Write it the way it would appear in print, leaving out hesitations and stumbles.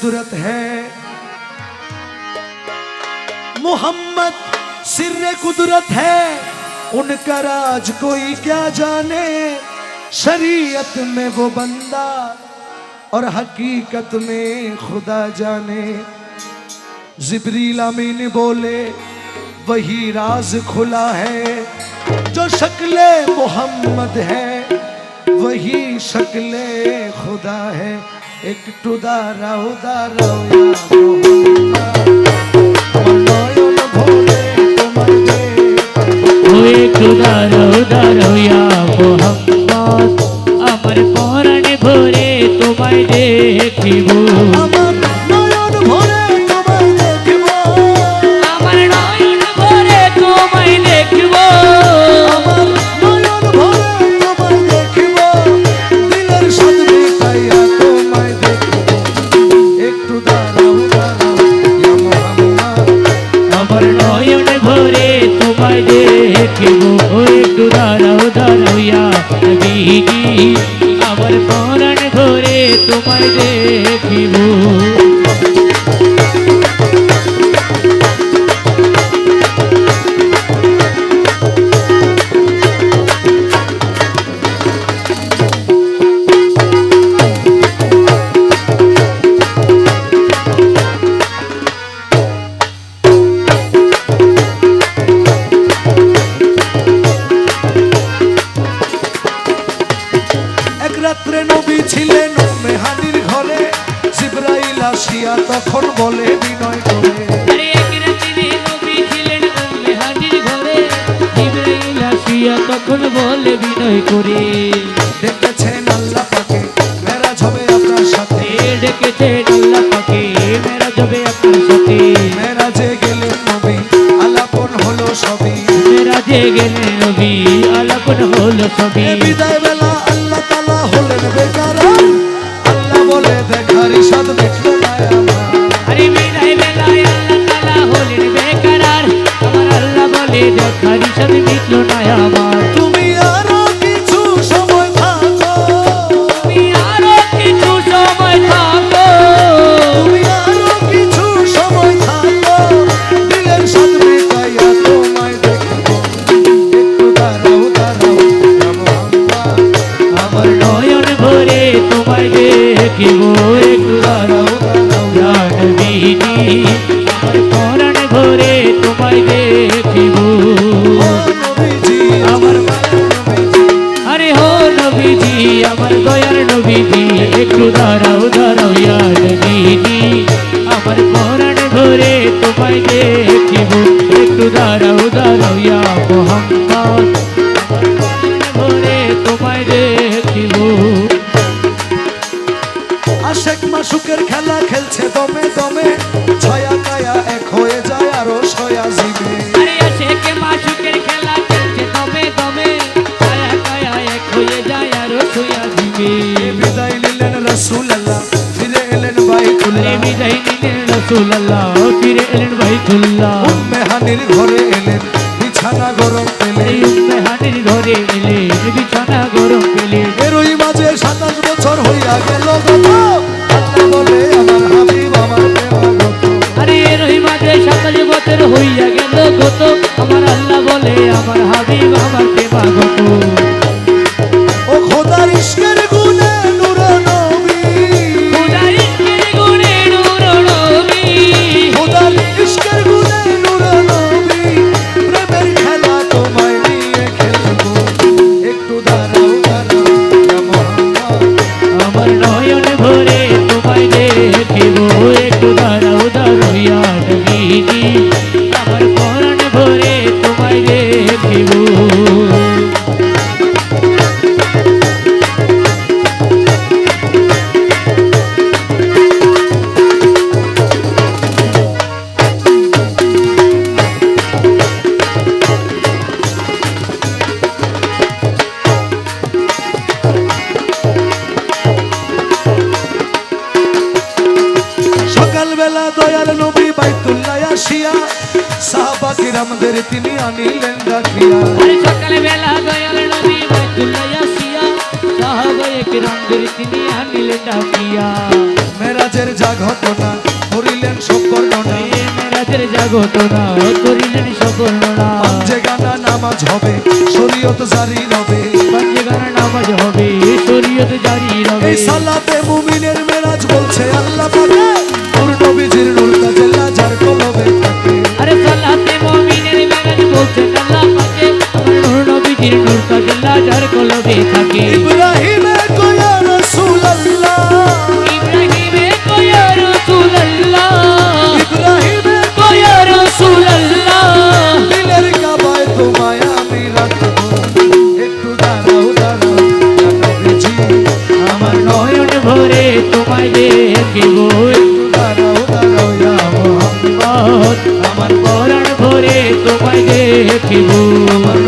कुदरत है, मोहम्मद सिर्रे कुदरत है, उनका राज कोई क्या जाने। शरीयत में वो बंदा और हकीकत में खुदा जाने। जिब्रील अमीन बोले वही राज खुला है, जो शक्ले मोहम्मद है वही शक्ले खुदा है। एक दाराओ दाराओ या मोहम्मद আমার পরাণ ভরে তোমায় দেখিব, আমার নয়ন ভরে তোমায় দেখিব, আমার নয়ন ভরে তোমায় দেখিব, আমার নয়ন ভরে তোমায় দেখিব, দিলের স্বাদ মিটাইয়া তোমায় দেখিব। একটু দাঁড়াও দাঁড়াও ইয়া মুহাম্মদ, আমার নয়ন ভরে তোমায় দেখিব। একটু দাঁড়াও দাঁড়াও ইয়া নবীজি, আমার পরাণ ভরে তোমায় দেখিব। রাত্রে নবী ছিলেন মেহানির ঘরে, জিবরাইল আসিয়া তখন বলে বিনয় করে। আরে এক রাত্রে নবী ছিলেন মেহানির ঘরে, জিবরাইল আসিয়া তখন বলে বিনয় করে। ডেকেছেন আল্লাহ পাকে মেরাজ হবে আপনার সাথে, ডেকেছেন আল্লাহ পাকে মেরাজ হবে আপনার সাথে। মেরাজে গেলেন নবী আলাপন হলো সবই, মেরাজে গেলেন নবী আলাপন হলো সবই। বিদায় বেলা আল্লাহ তাআলা হলেন বেকারার, আল্লাহ বলে দেখার ইশাদ মিটলো না আমার। আরে বিদায় বেলায় আল্লাহ তাআলা হলেন বেকারার, আমার আল্লাহ বলে দেখার ইশাদ মিটলো না আমার। তুমি আরো কিছু সময় থাকো, তুমি আরো কিছু সময় থাকো, তুমি আরো কিছু সময় থাকো, দিলের স্বাদ মিটাইয়া তোমায় দেখিব। একটু দাঁড়াও দাঁড়াও ইয়া মুহাম্মদ, আমার নয়ন ভরে তোমায় দেখিব। একটু দাঁড়াও দাঁড়াও ইয়া নবীজি, আমার পরাণ ভরে তোমায় দেখিব। ও নবীজি আমার মায়ের নবীজি, আরে হো নবীজি আমার দয়ার নবীজি, একটু দাঁড়াও দাঁড়াও ইয়া নবীজি, আমার পরাণ ভরে তোমায় দেখিব। একটু দাঁড়াও দাঁড়াও ইয়া মুহাম্মদ, আমার পরাণ ভরে তোমায় দেখিব। আশেক মাসুকের খেলা খেলছে দমে দমে, ছায়া কায়া এক হয়ে যায় আরো সয়া জিবে। আরে আশেকে মাসুকের খেলা খেলছে দমে দমে, কায়া কায়া এক হয়ে যায় আর শুয়া দিবে। বিদায় নিলেন রাসূলুল্লাহ, ফিরে এলেন আরে বাইতুল্লাহ, বিদায় নিলেন রাসূলুল্লাহ, ফিরে এলেন বাইতুল্লাহ। উম্মে হানির ঘরে এলেন, বিছানা গরম পেলেন। এই উম্মেহানির ঘরে এলে বিছানা গরম পেলে। এরই মাঝে 27 বছর হইয়া গেল গত, আল্লাহ বলে আমার হাবিব আমার প্রেমাগত। আরে এর মাঝে 27 বছর হইয়া গেল গত, আমার আল্লাহ বলে আমার হাবিব আমার প্রেমাগত। ও খোদার ইশকের গুণে নূর নবী, খোদার ইশকের গুণে নূর নবী, খোদার ইশকের গুণে নূর নবী, প্রেমের খেলা তোমায় নিয়ে খেলবো। একটু দাঁড়াও দাঁড়াও ইয়া মুহাম্মদ, আমার নয়ন ভরে তোমায় দেখিব। একটু দাঁড়াও দাঁড়াও ইয়া নবীজি, আমার পরাণ ভরে তোমায় দেখিব। সকালবেলা দয়ার নবী বাইতুল্লাহ আসিয়া, সাহাবা কিরামদের তিনি আনিলেন ডাকিয়া। আরে সকালবেলা দয়াল নবী বাইতুল্লাহ আসিয়া, সাহাবায়ে কিরামদের তিনি আনিলেন ডাকিয়া। মেরা মেরাজের যা ঘটনা করিলেন সব বর্ণনা মেরাজের জাগতনা করিলেন সকল না যে গানা নামাজ হবে শরীয়ত জারি রবে পাঞ্জেগানা নামাজ হবে শরীয়ত জারি রবে এই সালাতে মুমিনের মেরাজ বলছে আল্লাহ পাকে নূর নবীজির নূর তাজেল্লা যার কলবে থাকে আরে সালাতে মুমিনের মেরাজ বলছে আল্লাহ পাকে আমার নূর নবীজির নূর তাজল্লা যার কলবে থাকে ইব্রাহিমে কয়া রাসূলুল্লাহ ইব্রাহিমে কয়া রাসূলুল্লাহ ইব্রাহিমে কয়া রাসূলুল্লাহ দিলের কাবায় তোমায় আমি রাখবো একটু দাঁড়াও দাঁড়াও ইয়া নবীজি আমার নয়ন ভরে তোমায় দেখিব একটু দাঁড়াও দাঁড়াও ইয়া মুহাম্মদ আমার পরাণ ভরে তোমায় দেখিব আমার